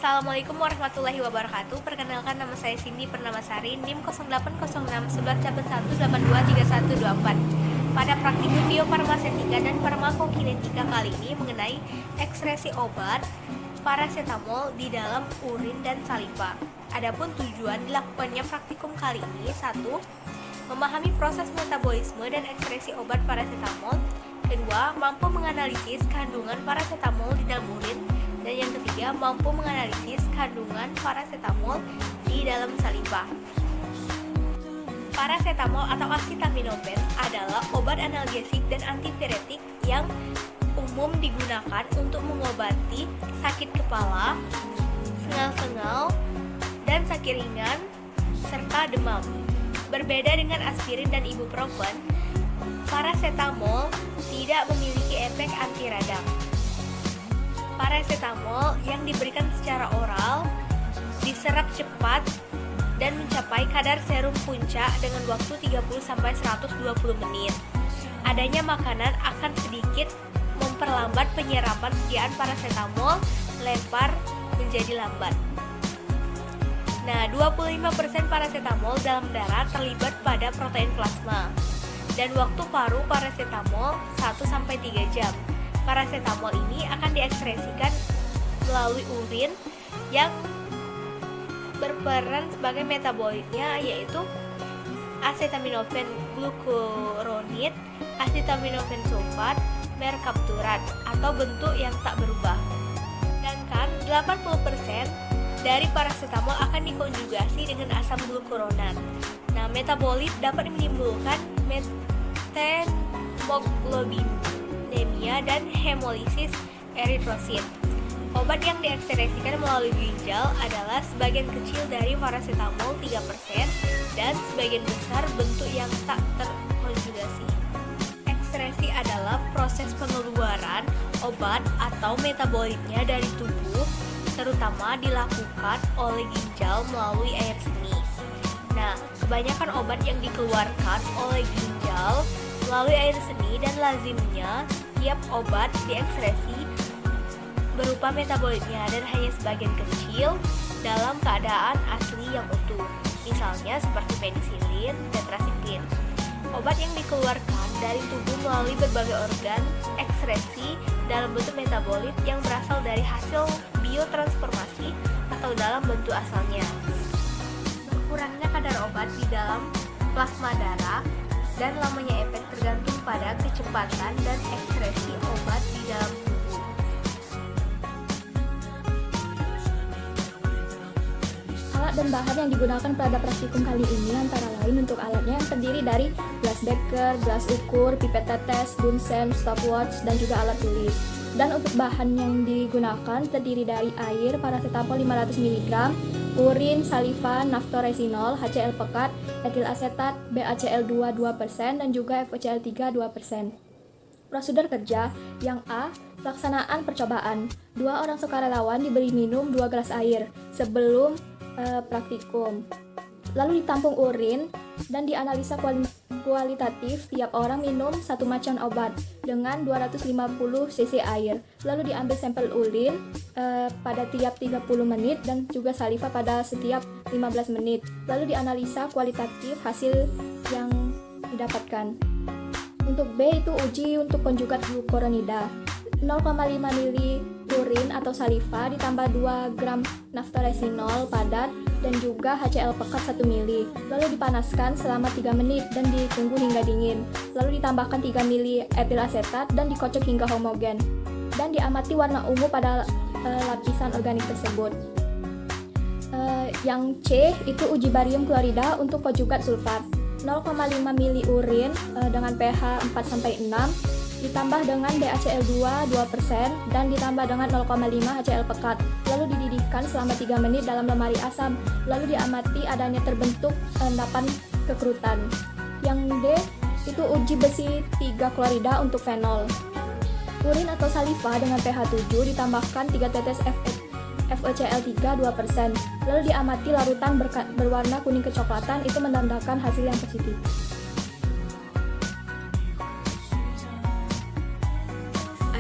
Assalamualaikum warahmatullahi wabarakatuh. Perkenalkan, nama saya Cindy Pernamasari, NIM 08061181823124. Pada praktikum biofarmasetika dan farmakokinetika kali ini mengenai ekskresi obat parasetamol di dalam urin dan saliva. Adapun tujuan dilakukannya praktikum kali ini: 1. Memahami proses metabolisme dan ekskresi obat parasetamol. 2. Mampu menganalisis kandungan parasetamol di dalam urin. Dan yang ketiga, mampu menganalisis kandungan parasetamol di dalam saliva. Parasetamol atau acetaminophen adalah obat analgesik dan antipiretik yang umum digunakan untuk mengobati sakit kepala, sengal-sengal, dan sakit ringan, serta demam. Berbeda dengan aspirin dan ibuprofen, parasetamol tidak memiliki efek anti radang. Parasetamol yang diberikan secara oral diserap cepat dan mencapai kadar serum puncak dengan waktu 30-120 menit. Adanya makanan akan sedikit memperlambat penyerapan sediaan parasetamol, lempar menjadi lambat. Nah, 25% parasetamol dalam darah terlibat pada protein plasma. Dan waktu paru parasetamol 1-3 jam. Parasetamol ini akan diekskresikan melalui urin yang berperan sebagai metabolitnya, yaitu acetaminophen glucuronide, acetaminophen sulfat, mercapturat, atau bentuk yang tak berubah. Sedangkan 80% dari parasetamol akan dikonjugasi dengan asam glukuronat. Nah, metabolit dapat menimbulkan methemoglobin dan hemolisis eritrosit. Obat yang diekskresikan melalui ginjal adalah sebagian kecil dari parasetamol 3% dan sebagian besar bentuk yang tak terkonjugasi. Ekskresi adalah proses pengeluaran obat atau metabolitnya dari tubuh, terutama dilakukan oleh ginjal melalui air seni. Nah, kebanyakan obat yang dikeluarkan oleh ginjal melalui air seni dan lazimnya tiap obat diekskresi berupa metabolitnya dan hanya sebagian kecil dalam keadaan asli yang utuh. Misalnya seperti penisilin, tetrasiklin. Obat yang dikeluarkan dari tubuh melalui berbagai organ ekskresi dalam bentuk metabolit yang berasal dari hasil biotransformasi atau dalam bentuk asalnya. Berkurangnya kadar obat di dalam plasma darah dan lamanya efek tergantung pada kecepatan dan ekskresi obat di dalam tubuh. Alat dan bahan yang digunakan pada praktikum kali ini antara lain untuk alatnya yang terdiri dari gelas beker, gelas ukur, pipet tetes, bunsen, stopwatch, dan juga alat tulis. Dan untuk bahan yang digunakan terdiri dari air, parasetamol 500 mg, urin, saliva, naftoresinol, HCl pekat, etil asetat, BaCl2 2%, dan juga FeCl3 2%. Prosedur kerja yang A. Pelaksanaan percobaan. 2 orang sukarelawan diberi minum 2 gelas air sebelum praktikum. Lalu ditampung urin dan dianalisa kualitatif. Tiap orang minum 1 macan obat dengan 250 cc air. Lalu diambil sampel urin pada tiap 30 menit dan juga saliva pada setiap 15 menit. Lalu dianalisa kualitatif hasil yang didapatkan. Untuk B itu uji untuk konjugat glukuronida. 0,5 mili urin atau saliva ditambah 2 gram naftoresinol padat dan juga HCl pekat 1 mili. Lalu dipanaskan selama 3 menit dan ditunggu hingga dingin. Lalu ditambahkan 3 mili etil asetat dan dikocok hingga homogen. Dan diamati warna ungu pada lapisan organik tersebut. Yang C itu uji barium klorida untuk konjugat sulfat. 0,5 mili urin dengan pH 4-6 ditambah dengan BaCl2 2% dan ditambah dengan 0,5 HCl pekat. Lalu dididihkan selama 3 menit dalam lemari asam. Lalu diamati adanya terbentuk endapan kekrutan. Yang D itu uji besi 3 klorida untuk fenol. Urin atau saliva dengan pH 7 ditambahkan 3 tetes FeCl3 2%. Lalu diamati larutan berwarna kuning kecoklatan, itu menandakan hasil yang positif.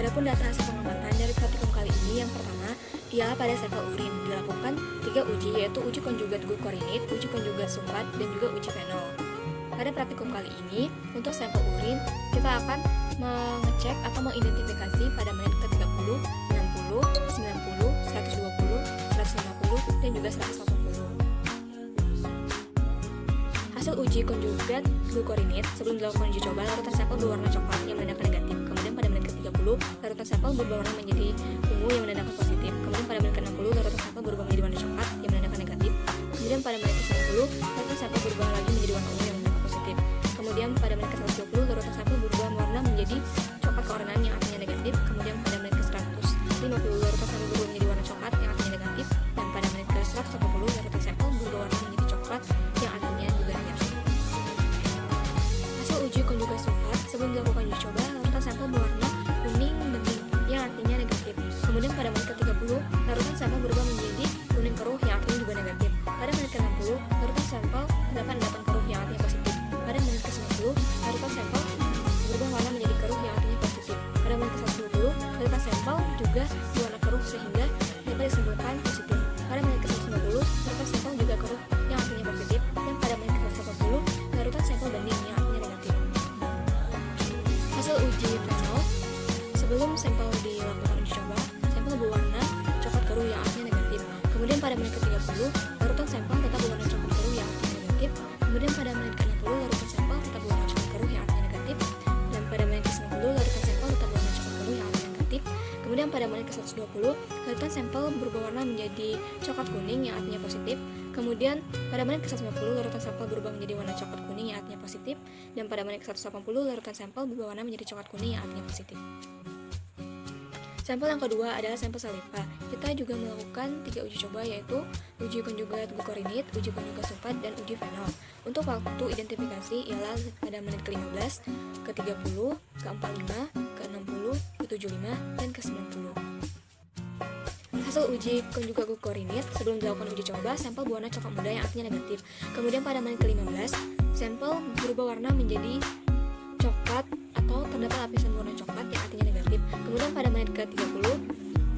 Adapun data hasil pengamatan dari praktikum kali ini, yang pertama, ialah pada sampel urin dilakukan 3 uji, yaitu uji konjugat glukorinit, uji konjugat sulfat, dan juga uji fenol. Pada praktikum kali ini, untuk sampel urin, kita akan mengecek atau mengidentifikasi pada menit ke-30, 60, 90, 120, 150, dan juga 180. Hasil uji konjugat glukorinit sebelum dilakukan uji coba, larutan sampel berwarna coklat yang menandakan negatif. Kemudian pada menit ke-30, larutan sampel berubah warna menjadi ungu yang menandakan positif. Kemudian pada menit ke-60, larutan sampel berubah menjadi warna coklat yang menandakan negatif. Kemudian pada menit ke-90, larutan sampel berubah lagi menjadi warna ungu yang menandakan positif. Kemudian pada menit ke-120, larutan sampel berubah warna menjadi coklat keorangan yang artinya negatif. Kemudian pada menit ke-150, larutan sampel berubah menjadi warna coklat yang artinya negatif. Dan pada menit ke-180, larutan sampel berubah warna menjadi coklat yang artinya juga negatif. Hasil uji konjugat sulfat sebelum dilakukan uji coba, larutan sampel berwarna kuning bening yang artinya negatif. Kemudian pada menit ke-30, larutan sampel berubah menjadi kuning keruh yang artinya juga negatif. Pada menit ke-60, larutan sampel terdapat endapan keruh yang artinya positif. Pada menit ke-90, larutan sampel berubah warna menjadi keruh yang artinya positif. Pada menit ke-120, larutan sampel juga berwarna keruh sehingga dapat disimpulkan positif. Pada menit ke-190, larutan sampel juga keruh yang artinya positif. Dan pada menit ke-180, larutan sampel bening yang artinya negatif. Hasil uji fenol sebelum sampel dilakukan uji coba, sampel berwarna coklat keruh yang artinya negatif. Kemudian pada menit ke-30, larutan sampel tetap berwarna coklat keruh yang artinya negatif. Kemudian pada menit ke-60, larutan sampel tetap berwarna coklat keruh yang artinya negatif. Dan pada menit ke-90, larutan sampel tetap berwarna coklat keruh yang artinya negatif. Kemudian pada menit ke-120, larutan sampel berubah warna menjadi coklat kuning yang artinya positif. Kemudian pada menit ke-150, larutan sampel berubah menjadi warna coklat kuning yang artinya positif. Dan pada menit ke-180, larutan sampel berubah warna menjadi coklat kuning yang artinya positif. Sampel yang kedua adalah sampel saliva. Kita juga melakukan 3 uji coba, yaitu uji konjugat glukorinit, uji konjugat sulfat, dan uji fenol. Untuk waktu identifikasi ialah pada menit ke-15, ke-30, ke-45, ke-60, ke-75, dan ke-90. Hasil uji konjugat glukorinit sebelum dilakukan uji coba, sampel berwarna coklat muda yang artinya negatif. Kemudian pada menit ke-15, sampel berubah warna menjadi coklat atau terdapat lapisan warna coklat yang artinya negatif. Kemudian pada menit ke-30,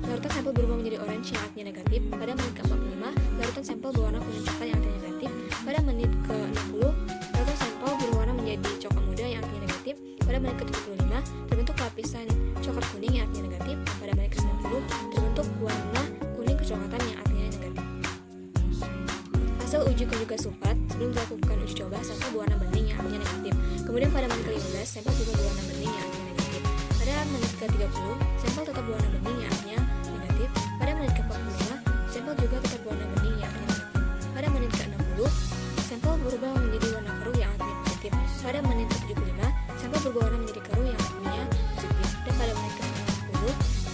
larutan sampel berubah menjadi orange yang artinya negatif. Pada menit ke-45, larutan sampel berwarna kuning coklat yang artinya negatif. Pada menit ke-60, larutan sampel berwarna menjadi coklat muda yang artinya negatif. Pada menit ke-75, terbentuk lapisan coklat kuning yang artinya negatif. Dan pada menit ke-90, terbentuk warna kuning kecoklatan yang artinya negatif. Hasil uji konjugat sulfat sebelum dilakukan uji coba, sampel berwarna bening yang artinya negatif. Kemudian pada menit ke-15, sampel juga berwarna bening yang artinya negatif. Pada menit ke-30, sampel tetap berwarna bening yang artinya negatif. Pada menit ke-45, sampel juga tetap berwarna bening yang artinya negatif. Pada menit ke-60, sampel berubah menjadi warna keruh yang artinya positif. Pada menit ke-75, sampel berubah warna menjadi keruh yang artinya positif. Dan pada menit ke-90,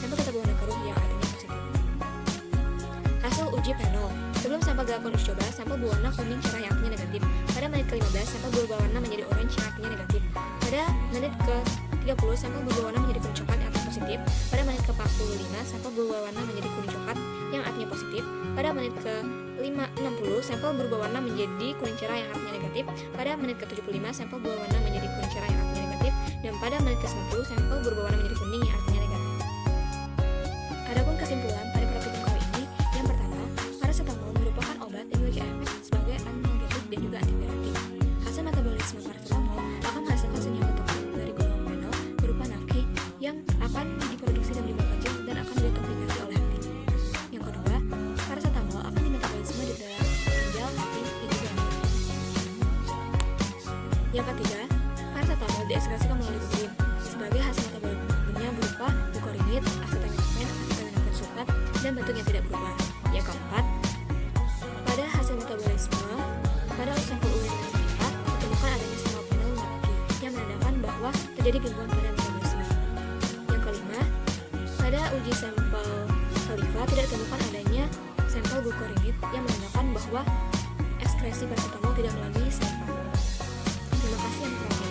sampel tetap berwarna keruh yang artinya positif. Hasil uji fenol sebelum sampel dilakukan uji coba, sampel berwarna kuning cerah yang artinya negatif. Pada menit ke-15, sampel berubah warna menjadi orange yang artinya negatif. Pada menit ke-30, sampel berubah warna menjadi kuning coklat yang artinya positif. Pada menit ke-45, sampel berubah warna menjadi kuning coklat yang artinya positif. Pada menit ke-60, sampel berubah warna menjadi kuning cerah yang artinya negatif. Pada menit ke-75, sampel berubah warna menjadi kuning cerah yang artinya negatif. Dan pada menit ke-90, sampel berubah warna menjadi kuning yang artinya negatif. Adapun kesimpulan pada praktikum kali ini, yang pertama, paracetamol merupakan obat yang memiliki efek sebagai analgetik dan juga antipiratik. Hasil metabolisme paracetamol akan menghasilkan senyawa toksik dari golongan fenol berupa nafki yang akan diproduksi dalam limbah kecil dan akan detoksifikasi oleh hati. Yang kedua, paracetamol akan dimetabolisme di dalam ginjal, hati, dan juga lambung. Yang ketiga, paracetamol diekskresikan melalui urin sebagai hasil metabolismenya berupa glukorinit, acetaminophen, acetaminophen sulfat, dan bentuk yang tidak berubah. Yang keempat, pada hasil metabolisme pada sampel urin dan saliva ditemukan adanya senyawa fenol nafki yang menandakan bahwa terjadi gangguan pada metabolisme. Yang kelima, pada uji sampel saliva tidak ditemukan adanya sampel glukorinit yang menandakan bahwa ekskresi paracetamol tidak melalui saliva. Terima kasih yang telah